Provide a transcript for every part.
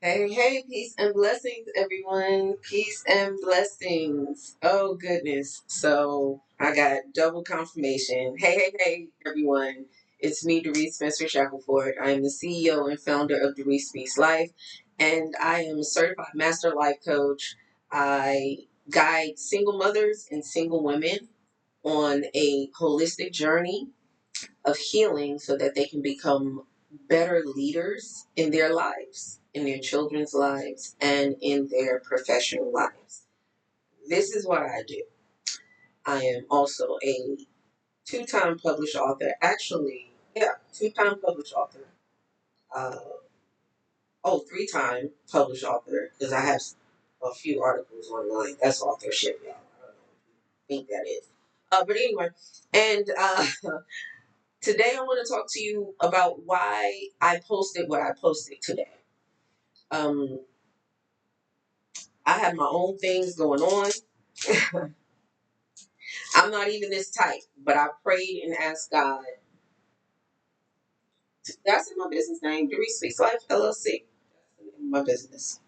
Hey, hey, peace and blessings, everyone. Peace and blessings. Oh, goodness. So I got double confirmation. Hey, hey, hey, everyone. It's me, Dearice Spencer-Shackleford. I am the CEO and founder of Dearice Speaks Life, and I am a certified master life coach. I guide single mothers and single women on a holistic journey of healing so that they can become better leaders in their lives, in their children's lives, and in their professional lives. This is what I do. I am also a two-time published author. Actually, yeah, two-time published author. Uh, three-time published author because I have a few articles online. That's authorship, y'all. I don't know what you think that is. But anyway, and today I want to talk to you about why I posted what I posted today. Um, I have my own things going on. I'm not even this type, but I prayed and asked God. That's in my business name, DeariceSpeaksLifeLLC. My business.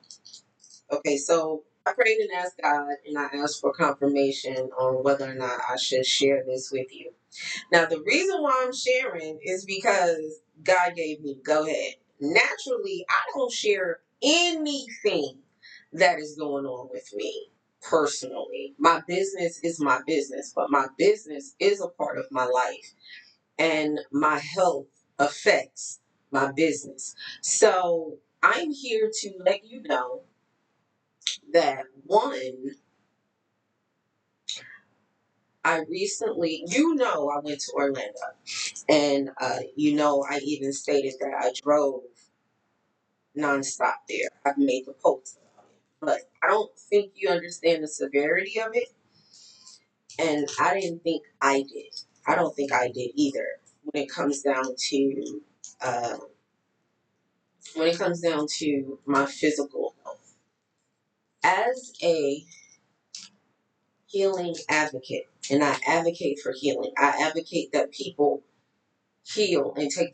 Okay, so I prayed and asked God, and I asked for confirmation on whether or not I should share this with you. Now, the reason why I'm sharing is because God gave me go ahead. Naturally, I don't share anything that is going on with me personally. My business is my business, but my business is a part of my life, and my health affects my business. So I'm here to let you know that one, I recently, I went to Orlando. And, I even stated that I drove nonstop there. I've made the post about it. But I don't think you understand the severity of it. And I didn't think I did. I don't think I did either when it comes down to uh, my physical health. As a healing advocate, and I advocate for healing, I advocate that people heal and take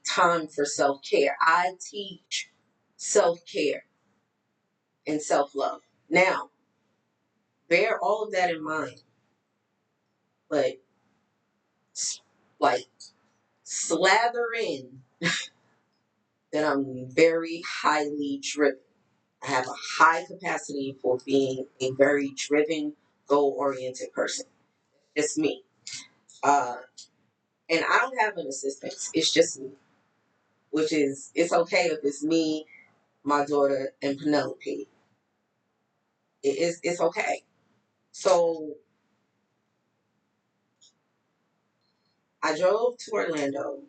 time for self-care. I teach self-care and self-love. Now, bear all of that in mind, but like slather in that I'm very highly driven. I have a high capacity for being a very driven, goal-oriented person. It's me. Uh, and I don't have an assistant. It's just me, which is, it's okay if it's me, my daughter, and Penelope. It's okay. So I drove to Orlando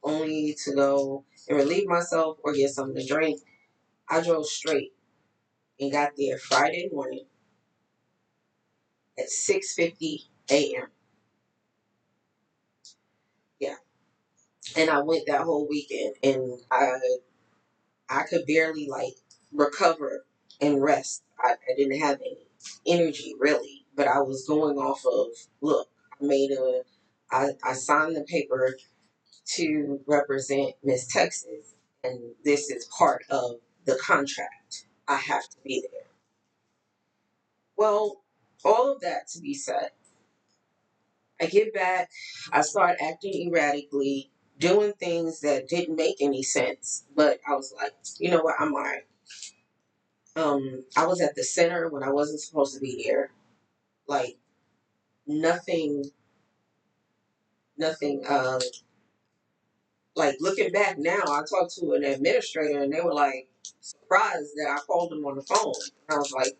only to go and relieve myself or get something to drink. I drove straight and got there Friday morning at 6:50 a.m. Yeah, and I went that whole weekend, and I could barely like recover and rest. I didn't have any energy really, but I was going off of look. I signed the paper to represent Miss Texas, and this is part of the contract. I have to be there. Well, all of that to be said, I get back, I start acting erratically, doing things that didn't make any sense, but I was like, you know what, I'm all right. I was at the center when I wasn't supposed to be there. Like nothing, nothing. Like looking back now, I talked to an administrator and they were like surprised that I called them on the phone. And I was like,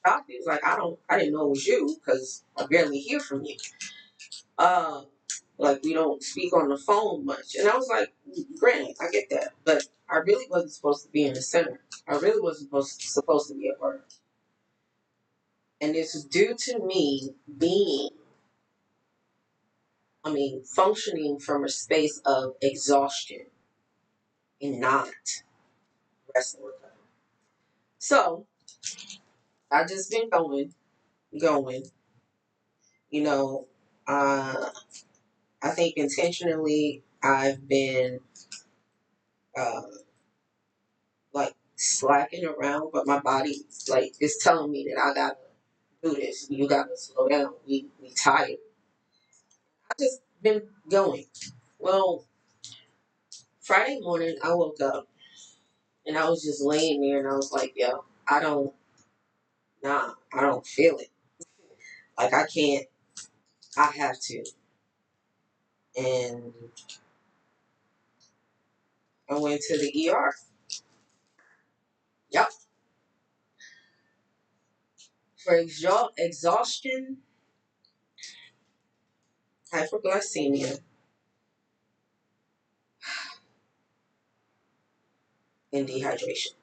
shocked. He was like, I didn't know it was you because I barely hear from you. Uh, like we don't speak on the phone much. And I was like, granted, I get that, but I really wasn't supposed to be in the center. I really wasn't supposed to be at work. And this is due to me functioning from a space of exhaustion and not rest and recovery. So I just been going. You know, uh, I think intentionally I've been uh, like slacking around, but my body like is telling me that I gotta do this. You gotta slow down. We tired. I just been going. Well, Friday morning I woke up and I was just laying there and I was like, yo, I don't feel it. Like I can't. I have to. And I went to the ER. Yep. For exhaustion, hyperglycemia, and dehydration.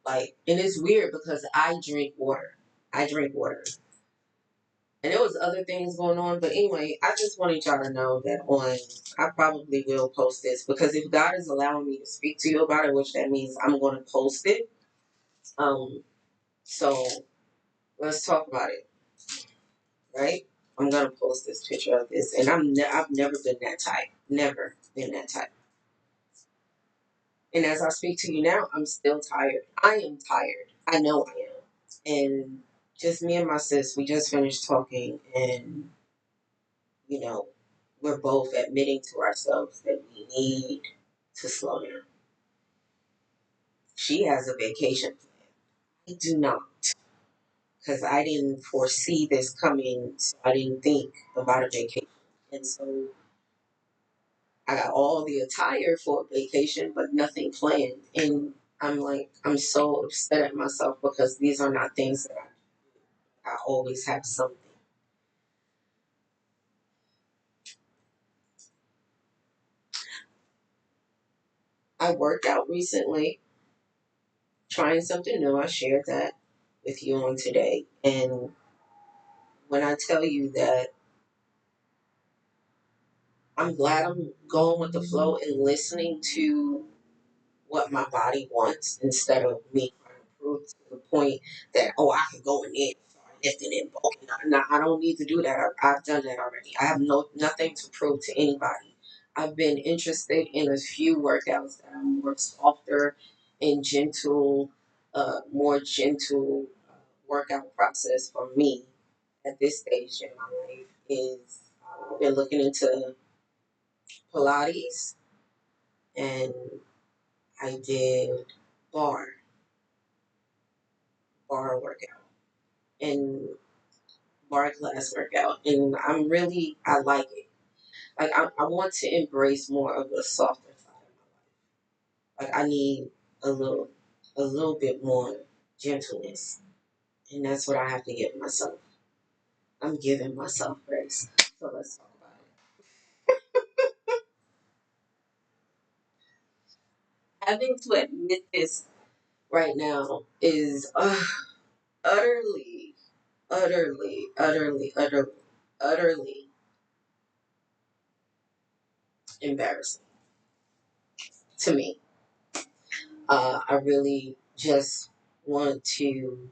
Like, and it's weird because I drink water. I drink water. And there was other things going on, but anyway, I just wanted y'all to know that I probably will post this because if God is allowing me to speak to you about it, which that means I'm going to post it. So let's talk about it, right? I'm gonna post this picture of this, and I've never been that type, never been that type. And as I speak to you now, I'm still tired. I am tired. I know I am. And just me and my sis, we just finished talking, and you know, we're both admitting to ourselves that we need to slow down. She has a vacation plan. I do not, because I didn't foresee this coming, so I didn't think about a vacation. And so I got all the attire for a vacation, but nothing planned. And I'm like, I'm so upset at myself because these are not things that I always have something. I worked out recently, trying something new. I shared that with you on today. And when I tell you that I'm glad I'm going with the flow and listening to what my body wants instead of me trying to prove to the point that, oh, I can go in there and start lifting it. Okay, no, I don't need to do that. I've done that already. I have nothing to prove to anybody. I've been interested in a few workouts that are more softer and gentle, more gentle workout process for me at this stage in my life is I've been looking into Pilates and I did bar bar workout and bar class workout, and I like it. Like I want to embrace more of the softer side of my life. Like I need a little a little bit more gentleness, and that's what I have to give myself. I'm giving myself grace. So let's talk about it. Having to admit this right now is utterly, utterly, utterly, utterly, utterly embarrassing to me. I really just want to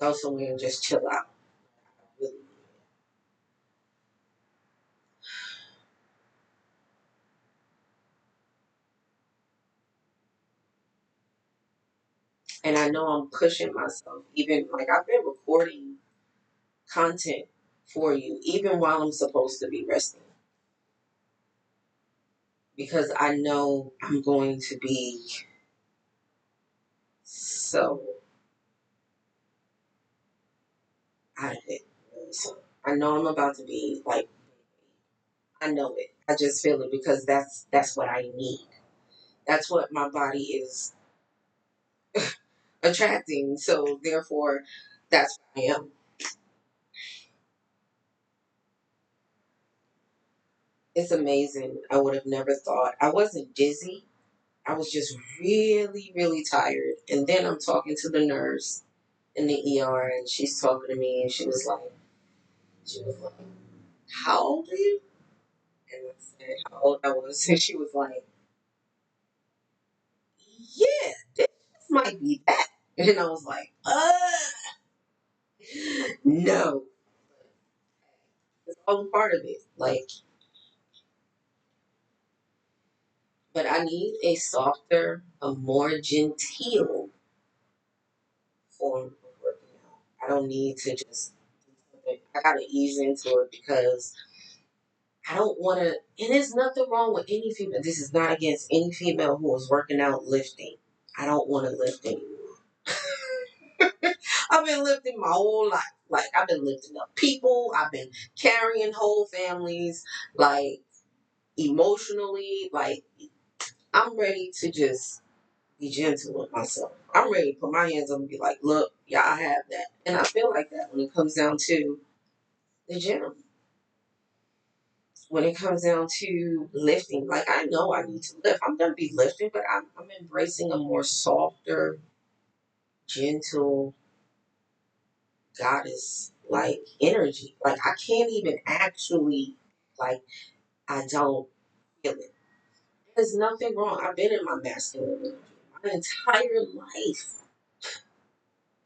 go somewhere and just chill out. I really, and I know I'm pushing myself. Even like I've been recording content for you, even while I'm supposed to be resting, because I know I'm going to be so out of it. Really. So I know I'm about to be like, I know it. I just feel it because that's what I need. That's what my body is attracting. So therefore, that's what I am. It's amazing. I would have never thought. I wasn't dizzy. I was just really, really tired. And then I'm talking to the nurse in the ER, and she's talking to me, and she was like, "How old are you?" And I said how old I was, and she was like, "Yeah, this might be that." And I was like, no, it's all a part of it. Like But I need a softer, a more genteel form of working out. I don't need to just do something. I gotta ease into it because I don't want to. And there's nothing wrong with any female. This is not against any female who is working out lifting. I don't want to lift anymore. I've been lifting my whole life. Like, I've been lifting up people. I've been carrying whole families. Like, emotionally. Like, I'm ready to just be gentle with myself. I'm ready to put my hands up and be like, look, yeah, I have that. And I feel like that when it comes down to the gym. When it comes down to lifting, like, I know I need to lift. I'm going to be lifting, but I'm embracing a more softer, gentle, goddess like energy. Like, I can't even actually, like, I don't feel it. There's nothing wrong. I've been in my masculine energy my entire life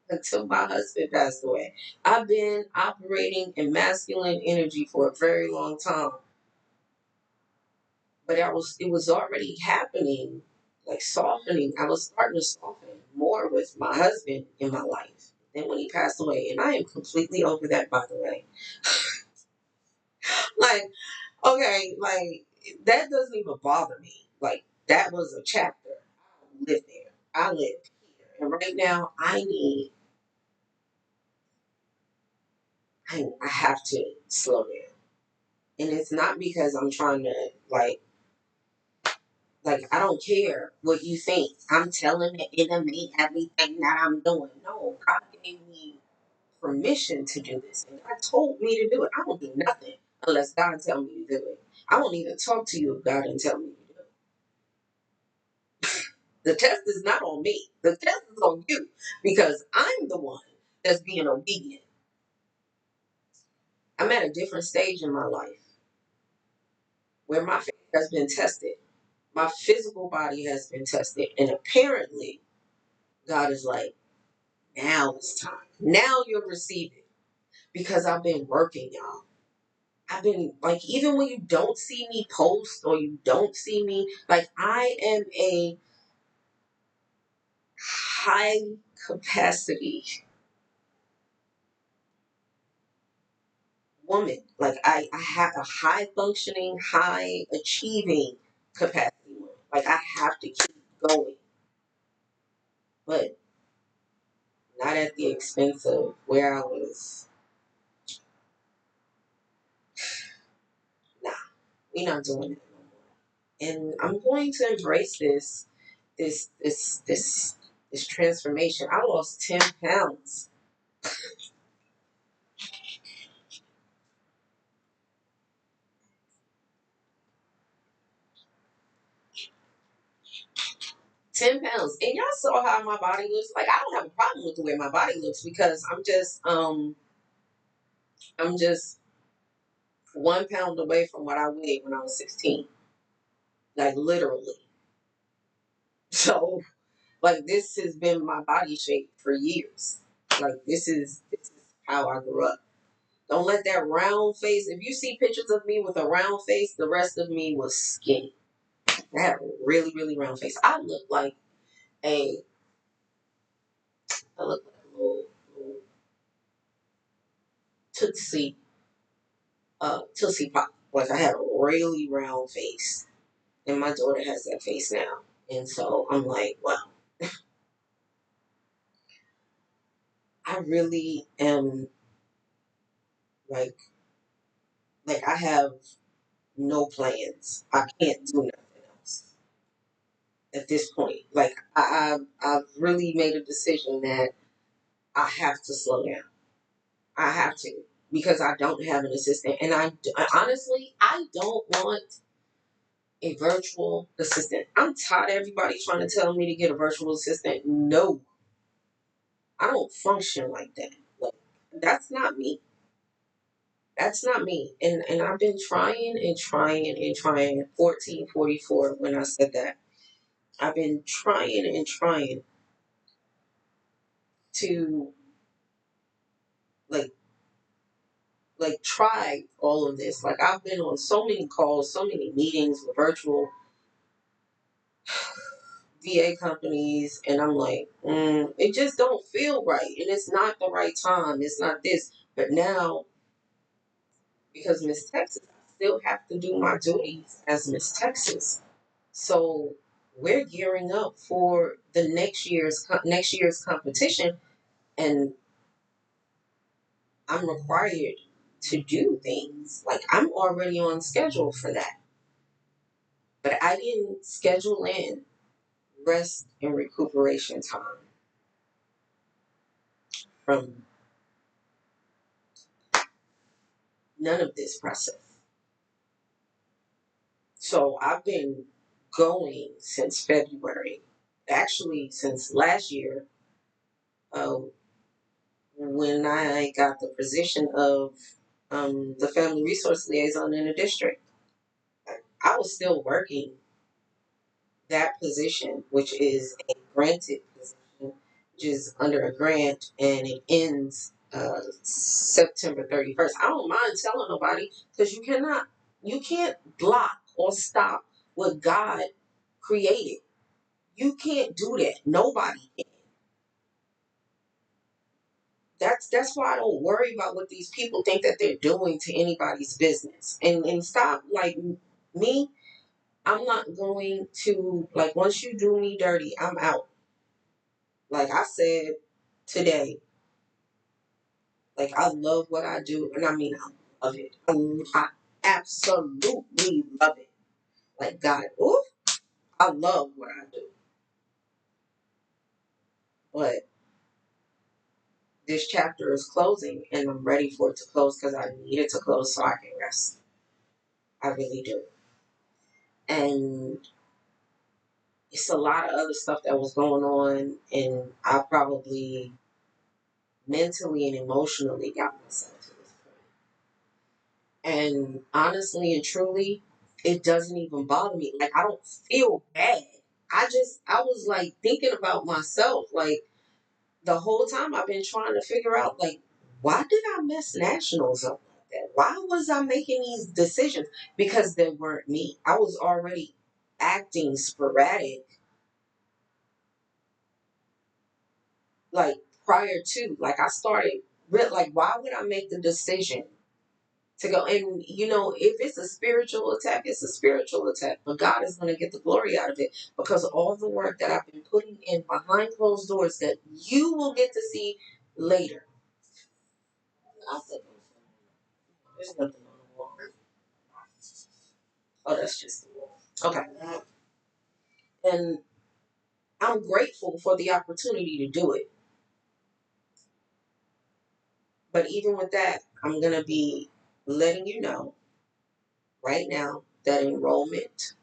until my husband passed away. I've been operating in masculine energy for a very long time. But it was already happening, like softening. I was starting to soften more with my husband in my life. Then when he passed away, and I am completely over that, by the way. Like, okay, like that doesn't even bother me. Like, that was a chapter. I don't live there. I live here. And right now I have to slow down. And it's not because I'm trying to like I don't care what you think. I'm telling the enemy everything that I'm doing. No, God gave me permission to do this. And God told me to do it. I don't do nothing unless God tell me to do it. I won't even talk to you if God didn't tell me to do it. The test is not on me. The test is on you because I'm the one that's being obedient. I'm at a different stage in my life where my faith has been tested. My physical body has been tested. And apparently, God is like, now it's time. Now you'll receive it. Because I've been working, y'all. I've been, like, even when you don't see me post or you don't see me, like, I am a high capacity woman. Like, I have a high functioning, high achieving capacity woman. Like, I have to keep going. But not at the expense of where I was. Nah, we're not doing that no more. And I'm going to embrace this this this this transformation. I lost 10 pounds. 10 pounds. And y'all saw how my body looks. Like, I don't have a problem with the way my body looks because I'm just 1 pound away from what I weighed when I was 16. Like, literally. So, like, this has been my body shape for years. Like, this is how I grew up. Don't let that round face. If you see pictures of me with a round face, the rest of me was skinny. I had a really, really round face. A I look like a little tootsie Tootsie Pop. Like, I had a really round face, and my daughter has that face now, and so I'm like, wow, I really am like I have no plans. I can't do nothing else at this point. Like, I've really made a decision that I have to slow down. I have to because I don't have an assistant, and I honestly I don't want a virtual assistant. I'm tired of everybody trying to tell me to get a virtual assistant. No, I don't function like that. Like, that's not me. That's not me. And I've been trying and trying and trying. 1444 when I said that. I've been trying and trying to like try all of this. Like, I've been on so many calls, so many meetings with virtual. VA companies, and I'm like, it just don't feel right, and it's not the right time. It's not this, but now because Miss Texas, I still have to do my duties as Miss Texas. So we're gearing up for the next year's competition, and I'm required to do things. Like I'm already on schedule for that, but I didn't schedule in rest and recuperation time from none of this process. So I've been going since February, actually since last year, uh, when I got the position of the family resource liaison in the district. I was still working that position, which is a granted position, which is under a grant, and it ends September 31st. I don't mind telling nobody because you can't block or stop what God created. You can't do that. Nobody can. That's why I don't worry about what these people think that they're doing to anybody's business. And stop, like, me, I'm not going to, like, once you do me dirty, I'm out. Like I said today, like, I love what I do, and I mean, I love it. I absolutely love it. Like, God, ooh, I love what I do. But this chapter is closing, and I'm ready for it to close because I need it to close so I can rest. I really do. And it's a lot of other stuff that was going on, and I probably mentally and emotionally got myself to this point. And honestly and truly, it doesn't even bother me. Like, I don't feel bad. I was like thinking about myself. Like, the whole time I've been trying to figure out, like, why did I mess nationals up like that? Why was I making these decisions? Because they weren't me. I was already acting sporadic, like, prior to. Like, I started, like, why would I make the decision to go? And, if it's a spiritual attack, it's a spiritual attack. But God is going to get the glory out of it because of all the work that I've been putting in behind closed doors that you will get to see later. I said, there's nothing on the wall. Oh, that's just the wall. Okay. And I'm grateful for the opportunity to do it. But even with that, I'm going to be letting you know right now that enrollment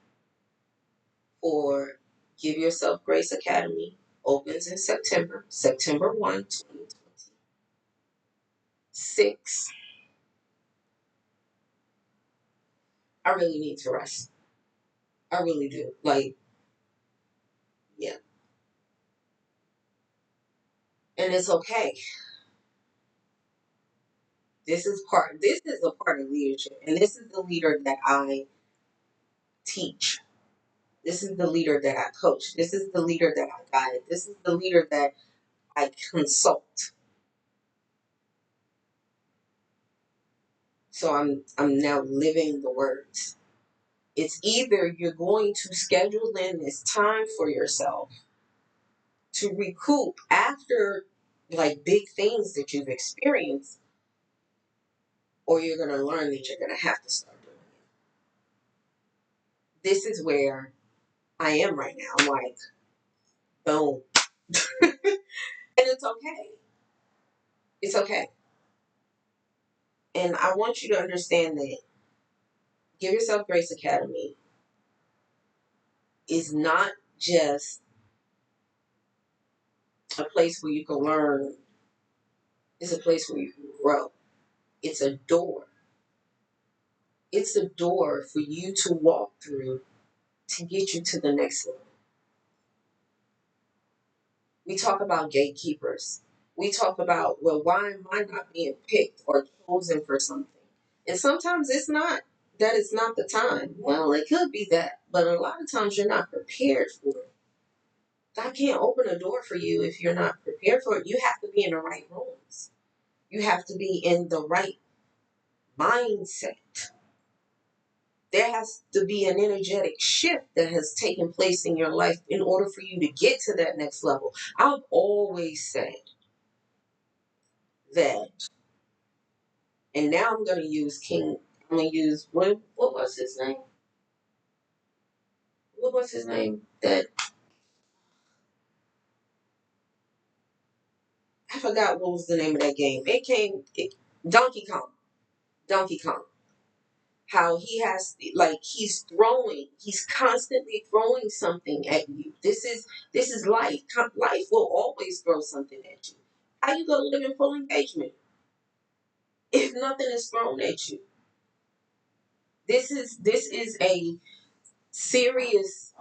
for Give Yourself Grace Academy opens in September, September 1, 2026. I really need to rest. I really do. Like, yeah. And it's okay. This is a part of leadership. And this is the leader that I teach. This is the leader that I coach. This is the leader that I guide. This is the leader that I consult. So I'm now living the words. It's either you're going to schedule in this time for yourself to recoup after, like, big things that you've experienced, or you're going to learn that you're going to have to start doing it. This is where I am right now. I'm like, boom. And it's okay. It's okay. And I want you to understand that Give Yourself Grace Academy is not just a place where you can learn, it's a place where you can grow. It's a door. It's a door for you to walk through to get you to the next level. We talk about gatekeepers. We talk about, well, why am I not being picked or chosen for something? And sometimes it's not that it's not the time. Well, it could be that, but a lot of times you're not prepared for it. God can't open a door for you if you're not prepared for it. You have to be in the right rooms. You have to be in the right mindset. There has to be an energetic shift that has taken place in your life in order for you to get to that next level. I've always said that, and now I'm going to use I'm going to use, what was his name? What was his name? That, I forgot what was the name of that game. Donkey Kong. Donkey Kong. How he has, like, he's constantly throwing something at you. This is life. Life will always throw something at you. How you gonna live in full engagement if nothing is thrown at you? This is a serious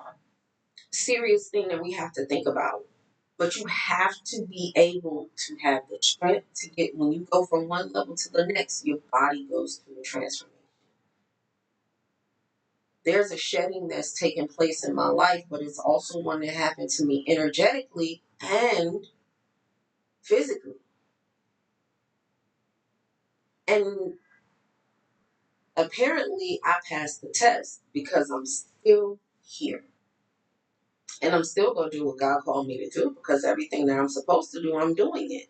serious thing that we have to think about. But you have to be able to have the strength to get, when you go from one level to the next, your body goes through a transformation. There's a shedding that's taken place in my life, but it's also one that happened to me energetically and physically. And apparently, I passed the test because I'm still here. And I'm still going to do what God called me to do, because everything that I'm supposed to do, I'm doing it.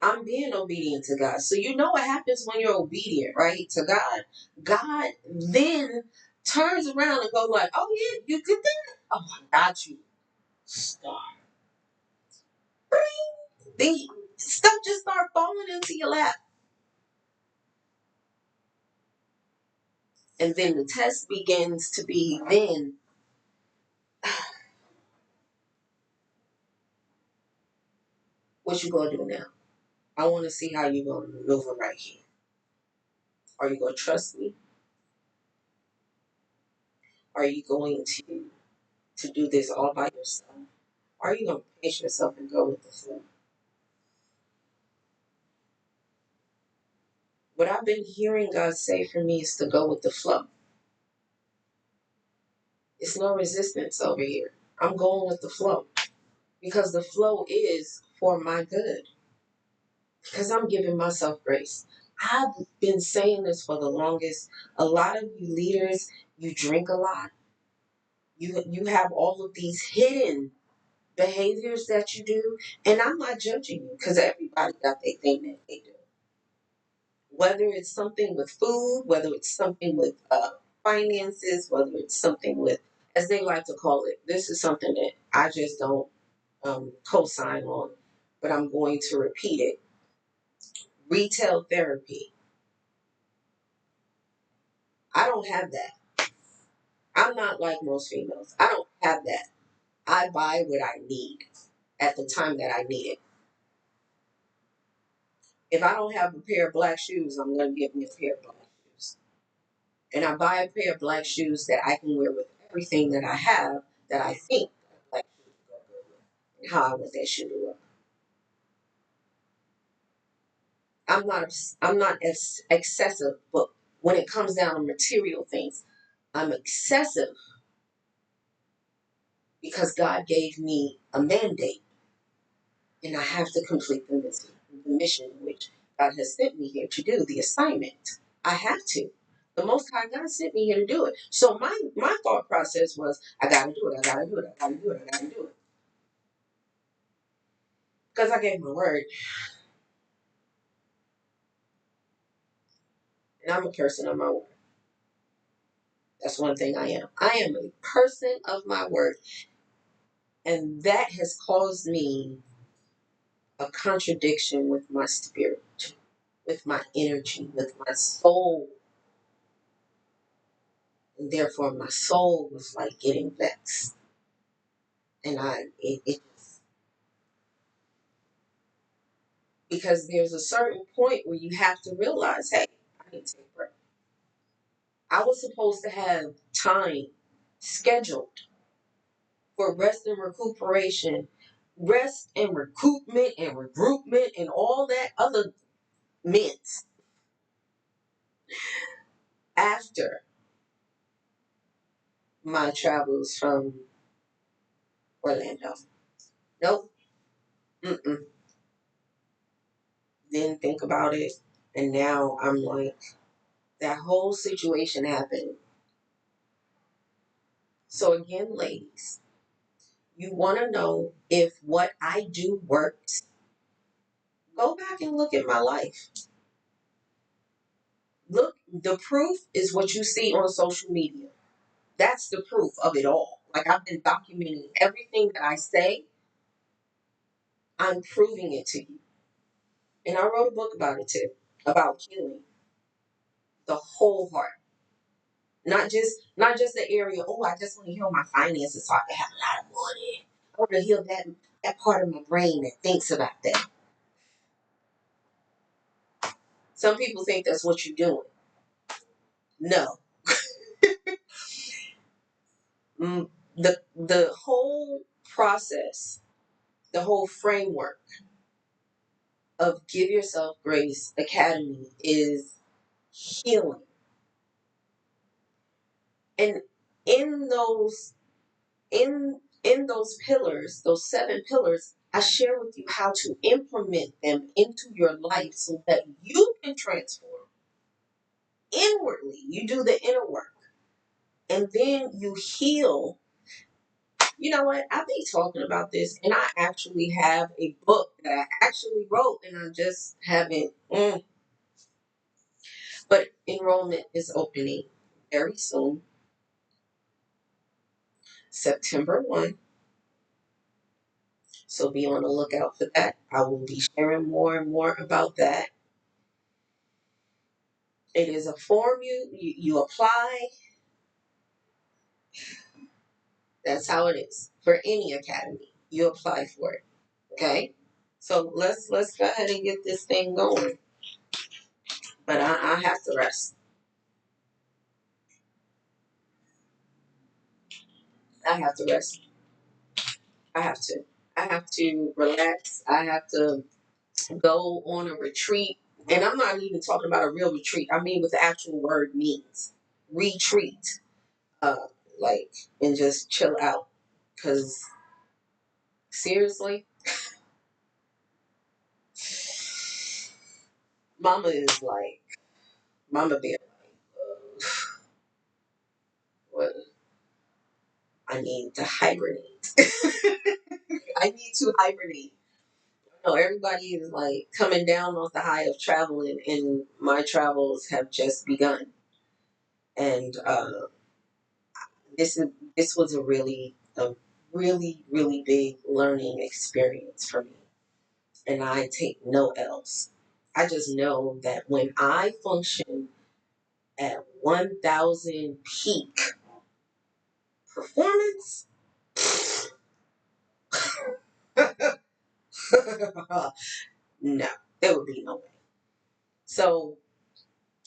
I'm being obedient to God. So you know what happens when you're obedient, right, to God? God then turns around and goes like, oh, yeah, you did that? Oh, I got you. Stop. Then stuff just start falling into your lap. And then the test begins to be, then what you gonna do now? I want to see how you gonna maneuver right here. Are you gonna trust me? Are you going to do this all by yourself? Are you gonna pace yourself and go with the flow? What I've been hearing God say for me is to go with the flow. It's no resistance over here. I'm going with the flow because the flow is for my good. Because I'm giving myself grace. I've been saying this for the longest. A lot of you leaders, you drink a lot. You have all of these hidden behaviors that you do, and I'm not judging you because everybody got their thing that they do. Whether it's something with food, whether it's something with finances, whether it's something with, as they like to call it, this is something that I just don't co-sign on, but I'm going to repeat it. Retail therapy. I don't have that. I'm not like most females. I don't have that. I buy what I need at the time that I need it. If I don't have a pair of black shoes, I'm going to get me a pair of black shoes. And I buy a pair of black shoes that I can wear with everything that I have, that I think black shoes go good with, and how I want that shoe to look. I'm not excessive, but when it comes down to material things, I'm excessive because God gave me a mandate. And I have to complete the mission which God has sent me here to do, the assignment. I have to. The Most High God sent me here to do it. So my thought process was, I got to do it, I got to do it, I got to do it, I got to do it. Because I gave my word. And I'm a person of my word. That's one thing I am. I am a person of my word. And that has caused me a contradiction with my spirit, with my energy, with my soul. And therefore, my soul was like getting vexed. And because there's a certain point where you have to realize, hey, I need to take a break. I was supposed to have time scheduled for rest and recuperation, rest and recoupment and regroupment and all that other mints after my travels Orlando. Nope. Mm-mm. Didn't think about it. And now I'm like, that whole situation happened. So again, ladies, you want to know if what I do works, go back and look at my life. Look, the proof is what you see on social media. That's the proof of it all. Like, I've been documenting everything that I say. I'm proving it to you. And I wrote a book about it too, about healing the whole heart. Not just the area, oh, I just want to heal my finances so I can have a lot of money. I want to heal that part of my brain that thinks about that. Some people think that's what you're doing. No. The whole process, the whole framework of Give Yourself Grace Academy is healing. And in those in those pillars, those 7 pillars, I share with you how to implement them into your life so that you can transform inwardly. You do the inner work. And then you heal. You know what? I be talking about this, and I actually have a book that I actually wrote, and I just haven't. But enrollment is opening very soon, September 1. So be on the lookout for that. I will be sharing more and more about that. It is a form you apply. That's how it is for any academy. You apply for it. Okay? So let's go ahead and get this thing going. But I have to rest. I have to rest. I have to. I have to relax. I have to go on a retreat. And I'm not even talking about a real retreat. I mean what the actual word means. Retreat. Uh, like, and just chill out. Because, seriously, Mama is like, Mama Bear, what? I need to hibernate. I need to hibernate. No, everybody is like coming down off the high of traveling, and my travels have just begun. And this is this was a really big learning experience for me, and I take no L's. I just know that when I function at 1,000 peak performance, no, there would be no way. So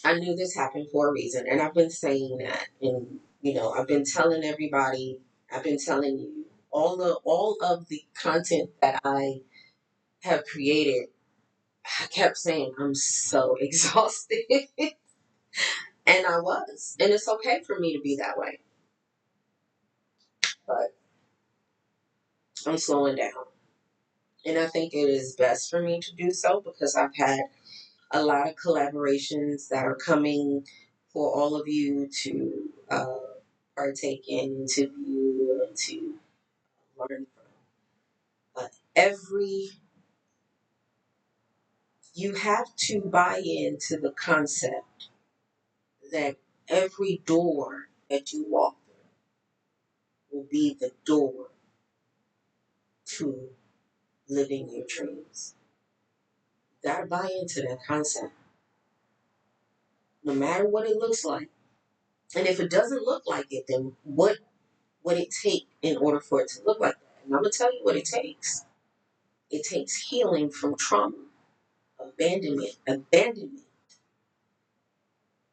I knew this happened for a reason, and I've been saying that, and I've been telling everybody, I've been telling you all of the content that I have created. I kept saying I'm so exhausted, and I was, and it's okay for me to be that way, but I'm slowing down, and I think it is best for me to do so because I've had a lot of collaborations that are coming for all of you to partake in, to view, and to learn from. But you have to buy into the concept that every door that you walk through will be the door to living your dreams. You gotta buy into that concept, no matter what it looks like. And if it doesn't look like it, then what would it take in order for it to look like that? And I'm gonna tell you what it takes. It takes healing from trauma, abandonment.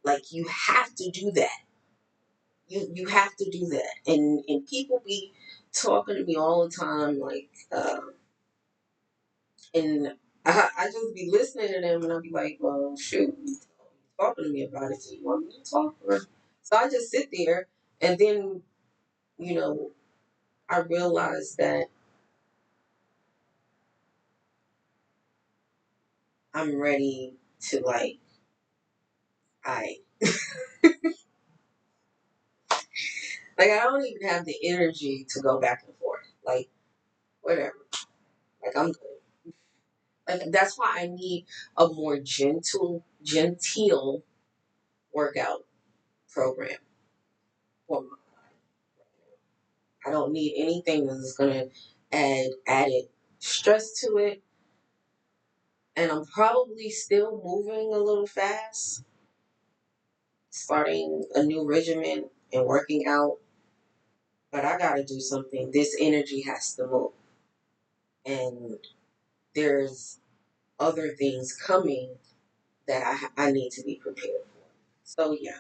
Like, you have to do that. You have to do that. And people be talking to me all the time, like, and I just be listening to them, and I'll be like, well, shoot, you talking to me about it, so you want me to talk? So I just sit there, and then, you know, I realized that I'm ready to I I don't even have the energy to go back and forth. Like, whatever. Like, I'm good. Like, that's why I need a more genteel workout program for my body. I don't need anything that's gonna add added stress to it. And I'm probably still moving a little fast, starting a new regimen and working out. But I gotta do something. This energy has to move. And there's other things coming that I need to be prepared for. So yeah,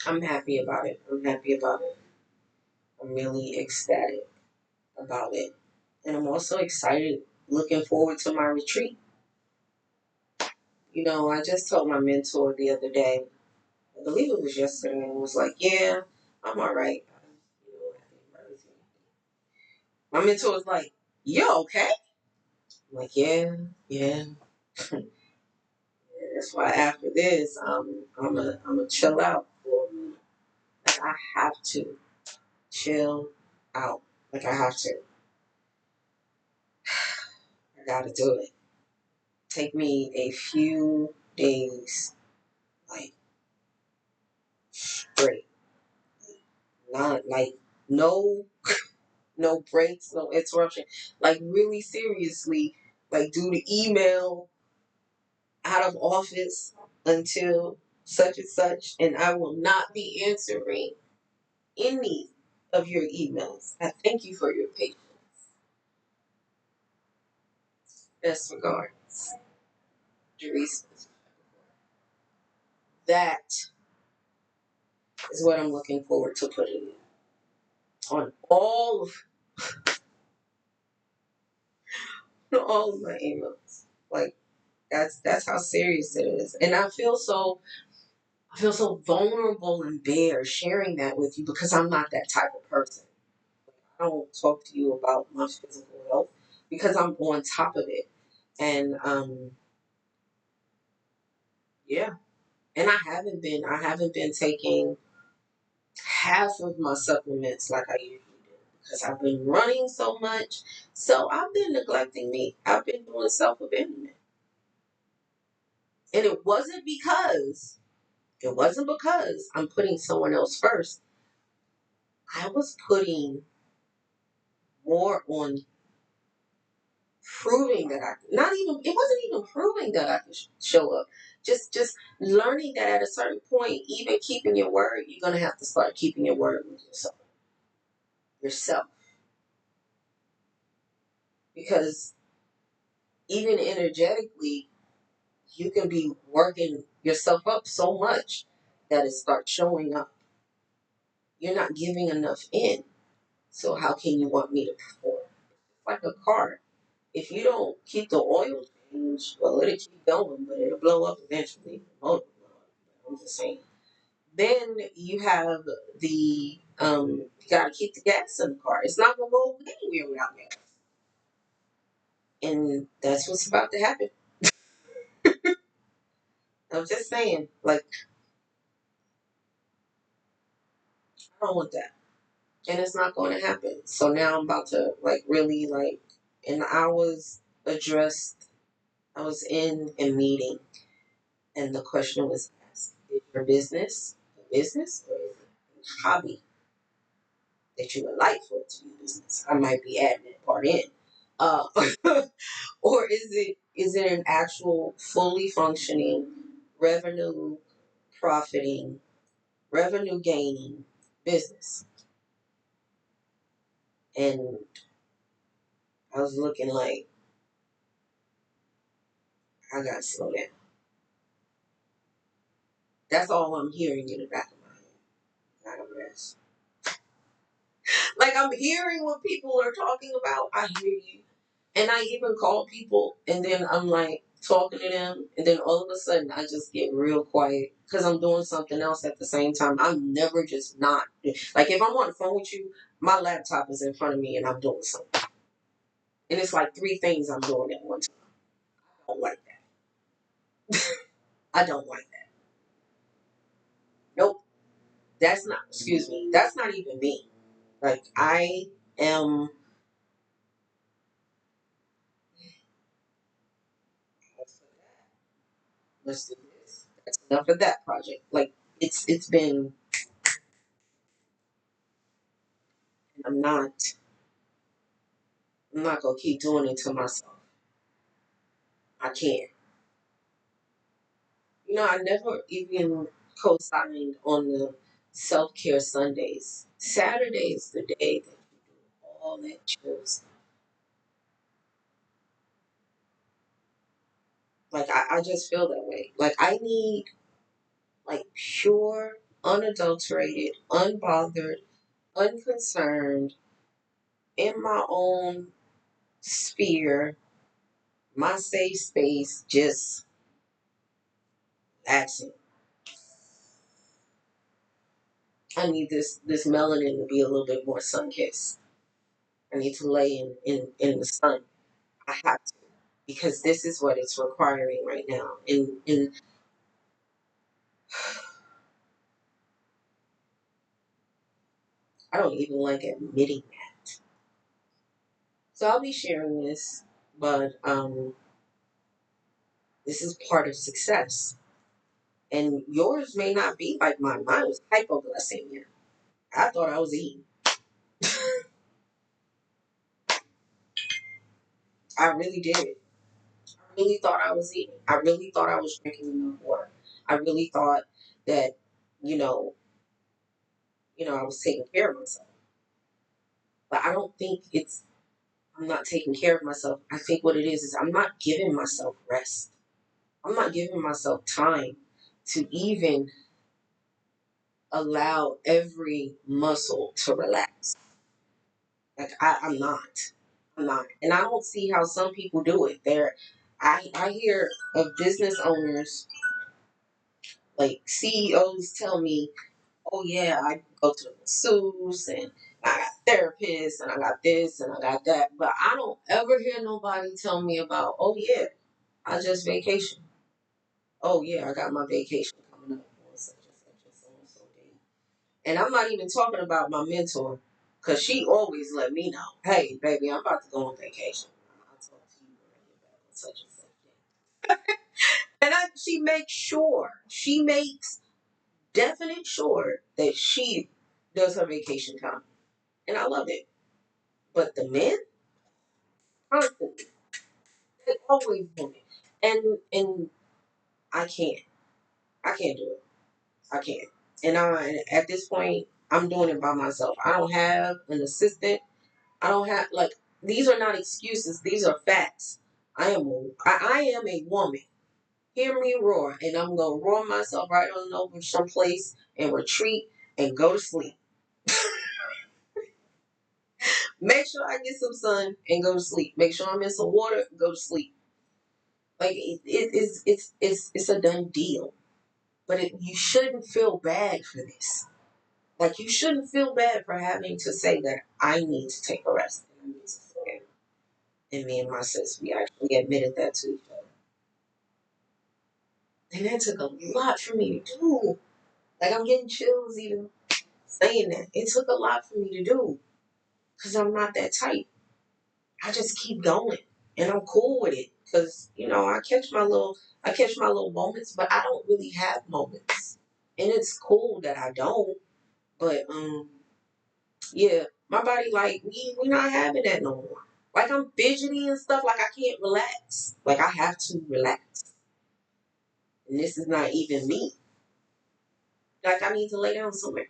I'm happy about it. I'm happy about it. I'm really ecstatic about it. And I'm also excited, looking forward to my retreat. I just told my mentor the other day, I believe it was yesterday, and was like, yeah, I'm all right. My mentor was like, you okay? I'm like, yeah, yeah. That's why after this, I'm a chill out for a minute. Like, I have to chill out. Like, I have to. I gotta do it. Take me a few days, like, straight. Not like no no breaks, no interruption. Like, really seriously, like, do the email out of office until such and such, and I will not be answering any of your emails. I thank you for your patience. Best regards, Dearice. That is what I'm looking forward to putting on all of my emails. Like, that's how serious it is, and I feel so vulnerable and bare sharing that with you because I'm not that type of person. I don't talk to you about my physical health because I'm on top of it. And yeah. And I haven't been taking half of my supplements like I usually do because I've been running so much. So I've been neglecting me. I've been doing self abandonment. And it wasn't because I'm putting someone else first. I was putting more on proving that I not even it wasn't even proving that I could show up. Just learning that at a certain point, even keeping your word, you're gonna have to start keeping your word with yourself. Yourself. Because even energetically, you can be working yourself up so much that it starts showing up. You're not giving enough in. So how can you want me to perform? It's like a car. If you don't keep the oil change, well, it'll keep going, but it'll blow up eventually. The motor will blow up. I'm just saying. Then you have you gotta keep the gas in the car. It's not gonna go anywhere without gas. And that's what's about to happen. I'm just saying, like, I don't want that. And it's not going to happen. So now I'm about to, like, really, like, and I was in a meeting, and the question was asked, is your business a business or is it a hobby that you would like for it to be business? I might be adding that part in. Uh, or is it an actual fully functioning revenue profiting, revenue gaining business? And I was looking like, I gotta slow down. That's all I'm hearing in the back of my head. Gotta rest. Like, I'm hearing what people are talking about. I hear you. And I even call people and then I'm like, talking to them, and then all of a sudden I just get real quiet because I'm doing something else at the same time. I'm never just not like if I'm on the phone with you, my laptop is in front of me and I'm doing something, and it's like three things I'm doing at one time. I don't like that. I don't like that. Nope. That's not. Excuse me. That's not even me. Like I am. Let's do this. That's enough of that project. Like it's been. I'm not. I'm not gonna keep doing it to myself. I can't. I never even co-signed on the self-care Sundays. Saturday is the day that you do all that chill stuff. Like I just feel that way. Like I need like pure, unadulterated, unbothered, unconcerned, in my own sphere, my safe space, just relaxing. I need this melanin to be a little bit more sun kissed. I need to lay in the sun. I have to because this is what it's requiring right now. And I don't even like admitting that. So I'll be sharing this, but this is part of success. And yours may not be like mine. Mine was hypoglycemia. I thought I was eating. I really did. I really thought I was eating. I really thought I was drinking enough water. I really thought that, you know, I was taking care of myself. But I don't think I'm not taking care of myself. I think what it is I'm not giving myself rest. I'm not giving myself time to even allow every muscle to relax. Like I'm not. I'm not. And I don't see how some people do it. I hear of business owners, like CEOs tell me, oh yeah, I go to the masseuse and I got therapists and I got this and I got that. But I don't ever hear nobody tell me about, oh yeah, I just vacation. Oh yeah, I got my vacation coming up on such and such and so and so date. And I'm not even talking about my mentor, because she always let me know, hey baby, I'm about to go on vacation. I'll talk to you when I get back on such and such day. And she makes definite sure that she does her vacation time. And I love it. But the men, constantly, they always want it. And I can't. I can't do it. I can't. And at this point, I'm doing it by myself. I don't have an assistant. I don't have like these are not excuses. These are facts. I am a woman. Hear me roar, and I'm gonna roar myself right on over someplace and retreat and go to sleep. Make sure I get some sun and go to sleep. Make sure I'm in some water and go to sleep. Like it's a done deal. But you shouldn't feel bad for this. Like you shouldn't feel bad for having to say that I need to take a rest and I need to forget. And me and my sis, we actually admitted that to each other. And that took a lot for me to do. Like I'm getting chills even saying that. It took a lot for me to do. Because I'm not that type. I just keep going. And I'm cool with it. Because, I catch my little moments, but I don't really have moments. And it's cool that I don't. But yeah, my body like we not having that no more. Like I'm fidgety and stuff, like I can't relax. Like I have to relax. And this is not even me. Like I need to lay down somewhere.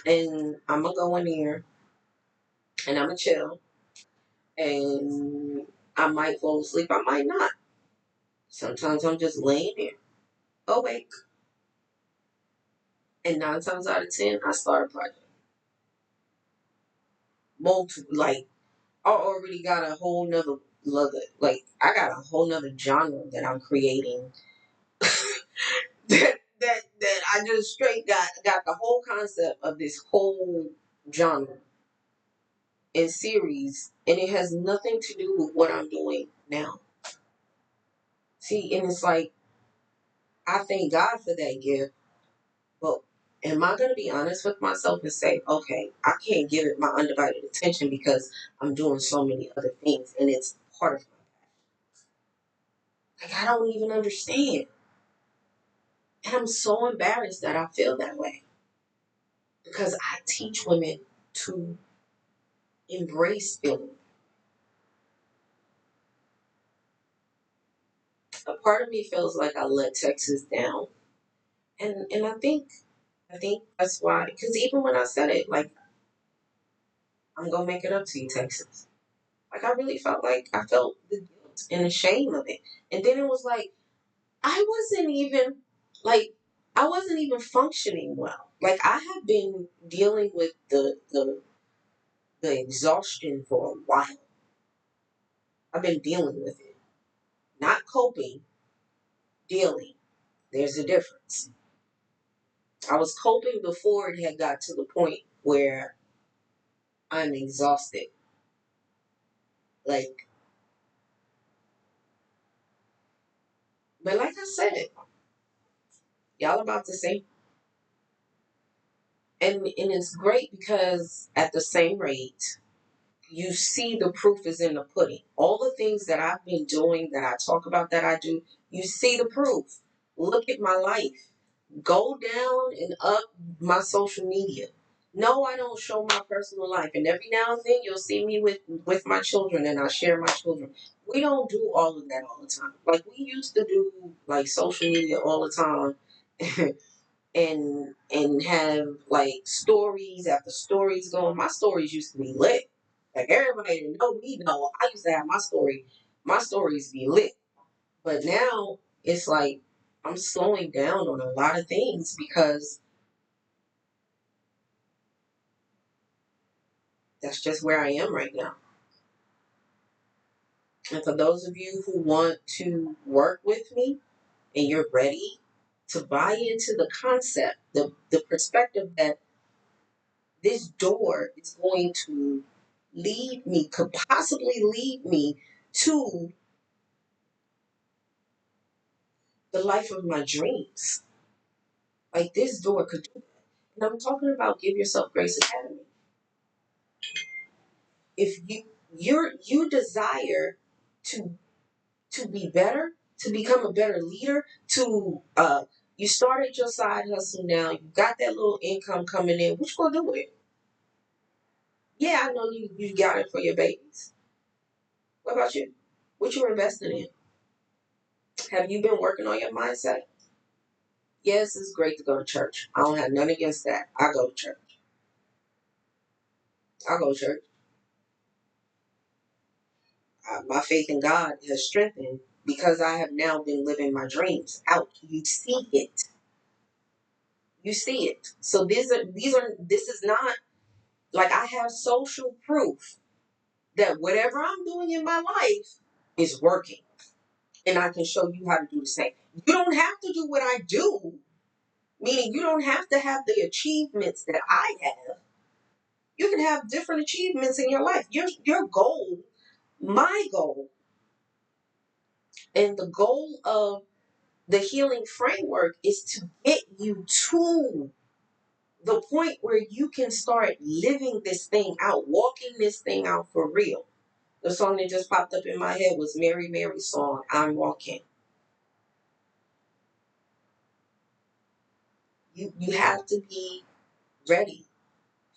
And I'm gonna go in there and I'm gonna chill. And I might fall asleep, I might not. Sometimes I'm just laying there, awake. And 9 times out of 10, I start a project. Multiple, like I already got a whole nother love it. Like, I got a whole nother genre that I'm creating that I just straight got the whole concept of this whole genre and series, and it has nothing to do with what I'm doing now. See, and it's like, I thank God for that gift, but am I going to be honest with myself and say, okay, I can't give it my undivided attention because I'm doing so many other things, and it's part of my, like, I don't even understand. And I'm so embarrassed that I feel that way because I teach women to embrace feeling. A part of me feels like I let Texas down, and I think that's why. Because even when I said it, like, I'm gonna make it up to you, Texas. Like, I really felt like I felt the guilt and the shame of it, and then it was like I wasn't even like I wasn't even functioning well. Like, I have been dealing with the exhaustion for a while. I've been dealing with it, not coping, dealing. There's a difference. I was coping before it had got to the point where I'm exhausted. Like, but like I said, y'all about to see. And it's great because at the same rate, you see the proof is in the pudding. All the things that I've been doing, that I talk about, that I do, you see the proof. Look at my life. Go down and up my social media. No, I don't show my personal life. And every now and then you'll see me with my children, and I share my children. We don't do all of that all the time. Like, we used to do, like, social media all the time. and have, like, stories after stories going. My stories used to be lit. Like, everybody that know me know I used to have my stories be lit. But now it's like I'm slowing down on a lot of things because that's just where I am right now. And for those of you who want to work with me and you're ready to buy into the concept, the perspective that this door is going to could possibly lead me to the life of my dreams. Like, this door could do that. And I'm talking about Give Yourself Grace Academy. If you desire to be better, to become a better leader, to you started your side hustle now, you got that little income coming in, what you gonna do with it? Yeah, I know you got it for your babies. What about you? What you investing in? Have you been working on your mindset? Yes, it's great to go to church. I don't have none against that. I go to church. I go to church. My faith in God has strengthened because I have now been living my dreams out. You see it. You see it. So this is not like, I have social proof that whatever I'm doing in my life is working. And I can show you how to do the same. You don't have to do what I do, meaning you don't have to have the achievements that I have. You can have different achievements in your life. Your goal, my goal, and the goal of the healing framework is to get you to the point where you can start living this thing out, walking this thing out for real. The song that just popped up in my head was Mary Mary's song, I'm Walking. You have to be ready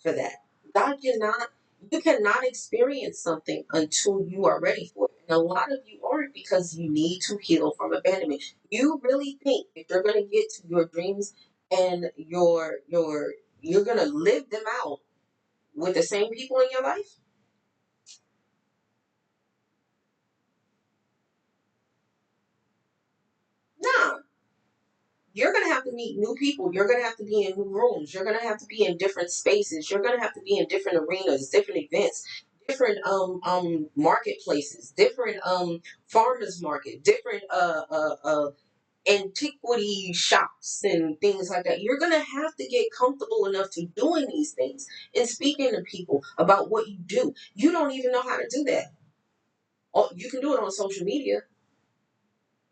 for that. God cannot, you cannot experience something until you are ready for it. And a lot of you aren't because you need to heal from abandonment. You really think if you're going to get to your dreams and you're going to live them out with the same people in your life? Nah. You're going to have to meet new people. You're going to have to be in new rooms. You're going to have to be in different spaces. You're going to have to be in different arenas, different events, different marketplaces, different farmers market, different antiquity shops and things like that. You're gonna have to get comfortable enough to doing these things and speaking to people about what you do. You don't even know how to do that. Oh, you can do it on social media,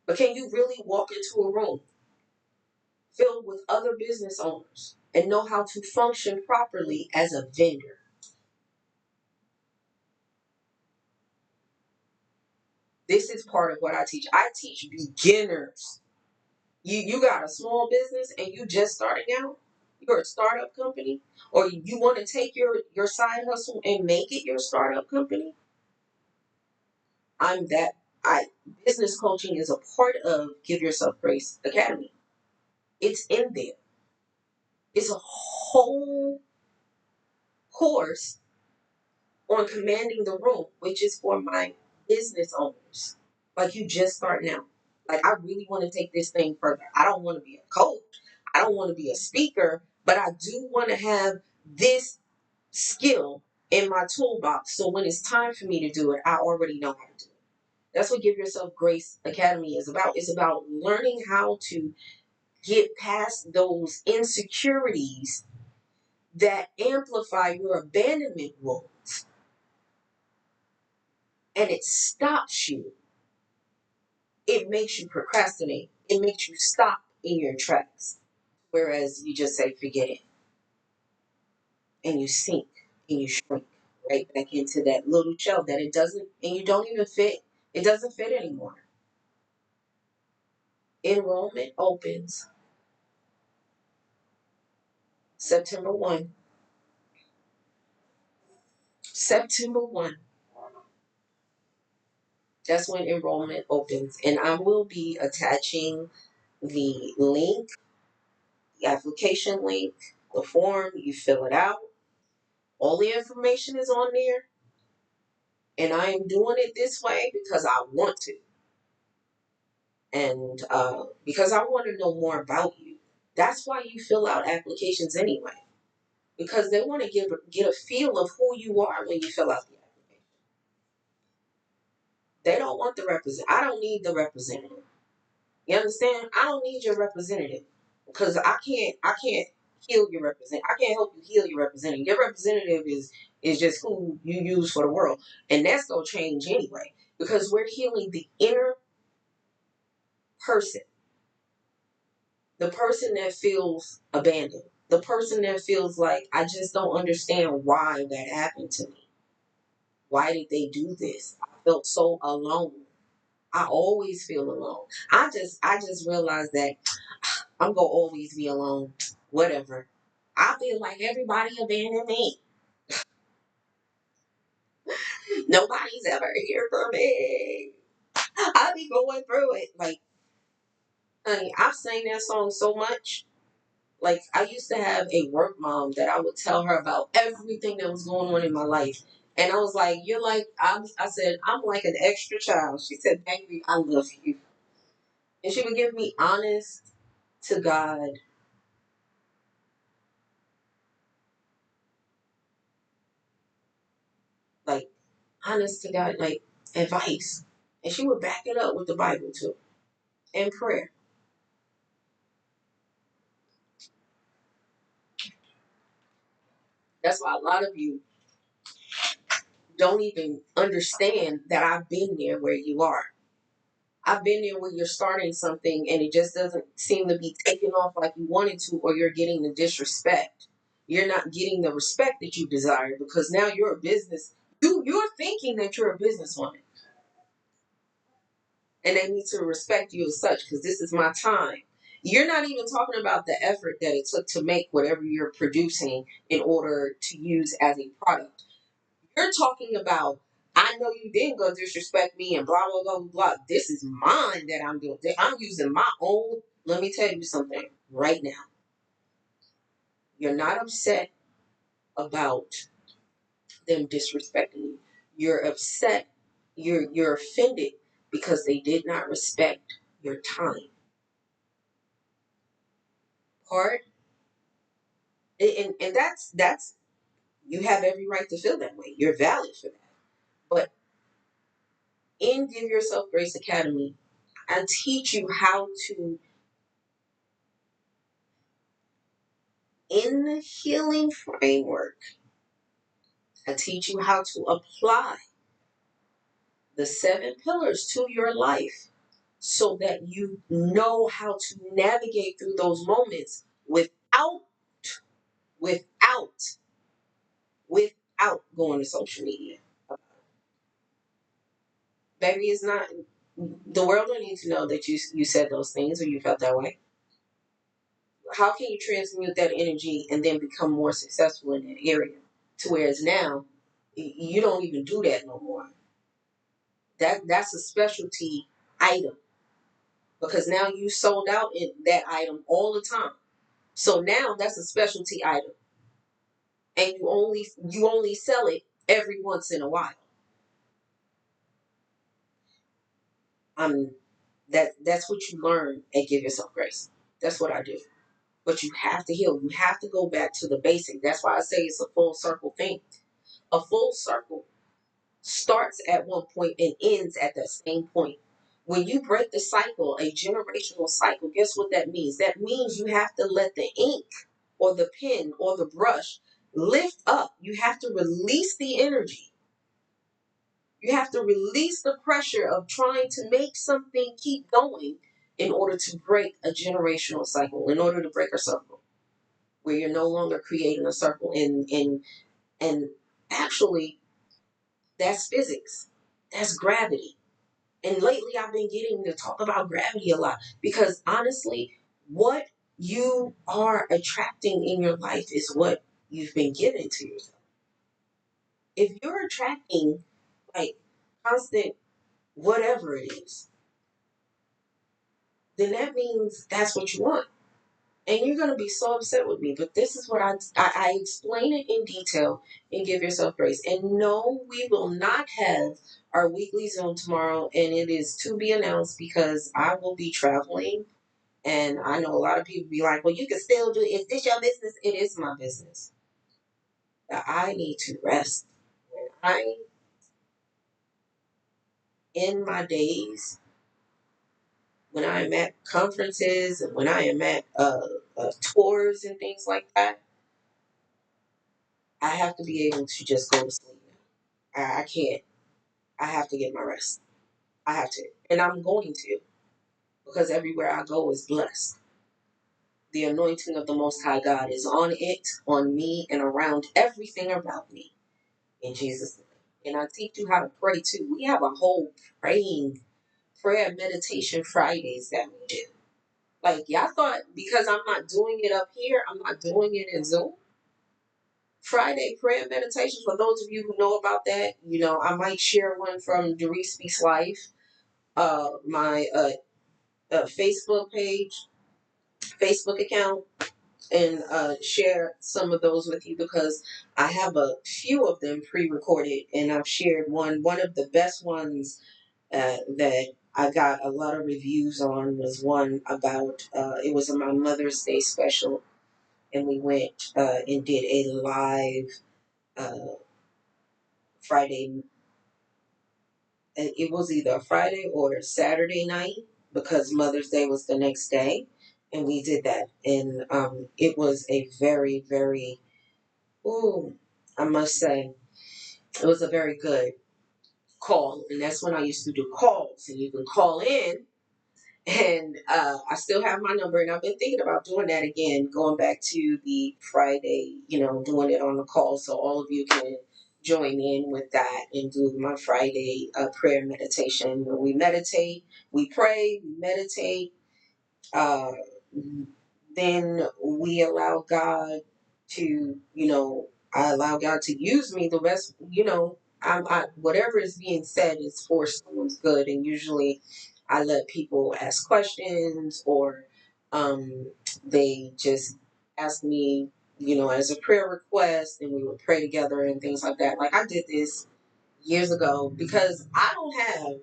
but can you really walk into a room filled with other business owners and know how to function properly as a vendor? This is part of what I teach. I teach beginners. You got a small business and you just starting out. You're a startup company, or you want to take your side hustle and make it your startup company. I'm that. I Business coaching is a part of Give Yourself Grace Academy. It's in there. It's a whole course on commanding the room, which is for my business owners. Like, you just starting out. Like, I really want to take this thing further. I don't want to be a coach. I don't want to be a speaker, but I do want to have this skill in my toolbox. So when it's time for me to do it, I already know how to do it. That's what Give Yourself Grace Academy is about. It's about learning how to get past those insecurities that amplify your abandonment wounds. And it stops you. It makes you procrastinate. It makes you stop in your tracks. Whereas you just say, forget it. And you sink and you shrink right back into that little shell that it doesn't, and you don't even fit. It doesn't fit anymore. Enrollment opens September 1. September 1. That's when enrollment opens. And I will be attaching the link, the application link, the form. You fill it out. All the information is on there. And I am doing it this way because I want to. And because I want to know more about you. That's why you fill out applications anyway. Because they want to get a feel of who you are when you fill out the application. They don't want the representative. I don't need the representative. You understand? I don't need your representative because I can't heal your representative. I can't help you heal your representative. Your representative is just who you use for the world, and that's gonna change anyway because we're healing the inner person, the person that feels abandoned, the person that feels like I just don't understand why that happened to me. Why did they do this? I felt so alone. I always feel alone. I just realized that I'm gonna always be alone. Whatever. I feel like everybody abandoned me. Nobody's ever here for me. I be going through it. Like, honey, I've sang that song so much. Like, I used to have a work mom that I would tell her about everything that was going on in my life. And I was like, you're like, I said, I'm like an extra child. She said, baby, I love you. And she would give me honest to God, like, honest to God, like, advice. And she would back it up with the Bible too and prayer. That's why a lot of you don't even understand that I've been there where you are. I've been there where you're starting something and it just doesn't seem to be taking off like you wanted to, or you're getting the disrespect. You're not getting the respect that you desire because now you're a business. You're thinking that you're a businesswoman. And they need to respect you as such because this is my time. You're not even talking about the effort that it took to make whatever you're producing in order to use as a product. You're talking about, I know you didn't go disrespect me and blah, blah, blah, blah. This is mine that I'm doing. I'm using my own. Let me tell you something right now. You're not upset about them disrespecting you. You're upset. You're offended because they did not respect your time. Part and that's You have every right to feel that way. You're valid for that. But in Give Yourself Grace Academy, I teach you how to, in the healing framework, I teach you how to apply the 7 pillars to your life so that you know how to navigate through those moments without, without going to social media. Baby, it's not, the world don't need to know that you said those things or you felt that way. How can you transmute that energy and then become more successful in that area? To whereas now, you don't even do that no more. That's a specialty item because now you sold out in that item all the time. So now that's a specialty item, and you only sell it every once in a while. That's what you learn and Give Yourself Grace. That's what I do. But you have to heal. You have to go back to the basic. That's why I say it's a full circle thing. A full circle starts at one point and ends at that same point. When you break the cycle, a generational cycle, guess what that means? That means you have to let the ink or the pen or the brush lift up. You have to release the energy. You have to release the pressure of trying to make something keep going in order to break a generational cycle, in order to break a circle where you're no longer creating a circle. And actually, that's physics. That's gravity. And lately I've been getting to talk about gravity a lot because honestly, what you are attracting in your life is what you've been given to yourself. If you're attracting like constant whatever it is, then that means that's what you want. And you're going to be so upset with me, but this is what I explain it in detail and Give Yourself Grace. And no, we will not have our weekly Zoom tomorrow, and it is to be announced because I will be traveling. And I know a lot of people be like, well, you can still do it. Is this your business? It is my business. I need to rest. When I'm in my days, when I am at conferences and when I am at tours and things like that, I have to be able to just go to sleep. I can't. I have to get my rest. I have to. And I'm going to because everywhere I go is blessed. The anointing of the Most High God is on it, on me, and around everything about me. In Jesus' name. And I teach you how to pray too. We have a whole prayer meditation Fridays that we do. Like, y'all thought because I'm not doing it up here, I'm not doing it in Zoom. Friday prayer meditation, for those of you who know about that, I might share one from Dearice Speaks Life, my Facebook page, Facebook account, and share some of those with you because I have a few of them pre-recorded, and I've shared one of the best ones that I got a lot of reviews on was one about it was my Mother's Day special, and we went and did a live Friday. It was either a Friday or a Saturday night because Mother's Day was the next day, and we did that, and it was a very, very, ooh, I must say, it was a very good call, and that's when I used to do calls, and you can call in. And I still have my number, and I've been thinking about doing that again, going back to the Friday, doing it on the call so all of you can join in with that and do my Friday prayer meditation where we meditate, we pray, we meditate, uh, then we allow God to, I allow God to use me the best, whatever is being said is for someone's good. And usually I let people ask questions or they just ask me, as a prayer request and we would pray together and things like that. Like I did this years ago because I don't have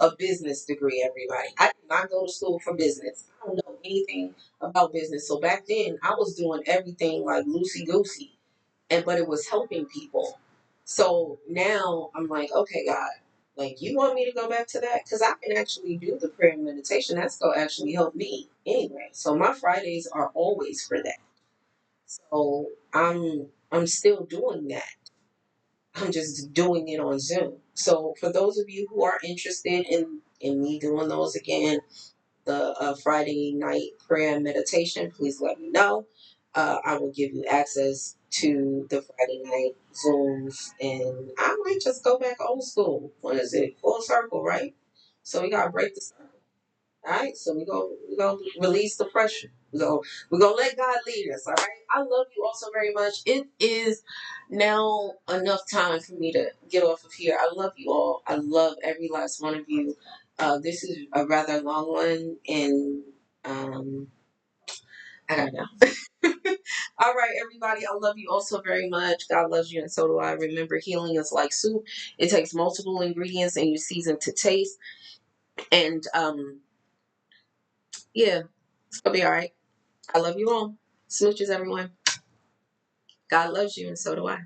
a business degree, everybody. I did not go to school for business. I don't know anything about business. So back then I was doing everything like loosey goosey. but it was helping people. So now I'm like, okay, God, like you want me to go back to that? Because I can actually do the prayer and meditation. That's going to actually help me anyway. So my Fridays are always for that. So I'm still doing that. I'm just doing it on Zoom. So for those of you who are interested in me doing those again, the Friday night prayer and meditation, please let me know. I will give you access to the Friday night Zooms, and I might just go back old school. What is it? Full circle, right? So we gotta break the circle. All right, so we go release the pressure. We go let God lead us. All right. I love you all so very much. It is now enough time for me to get off of here. I love you all. I love every last one of you. This is a rather long one, and I don't know. All right, everybody. I love you all so very much. God loves you, and so do I. Remember, healing is like soup. It takes multiple ingredients, and you season to taste. And yeah, it's gonna be all right. I love you all. Smooches, everyone. God loves you, and so do I.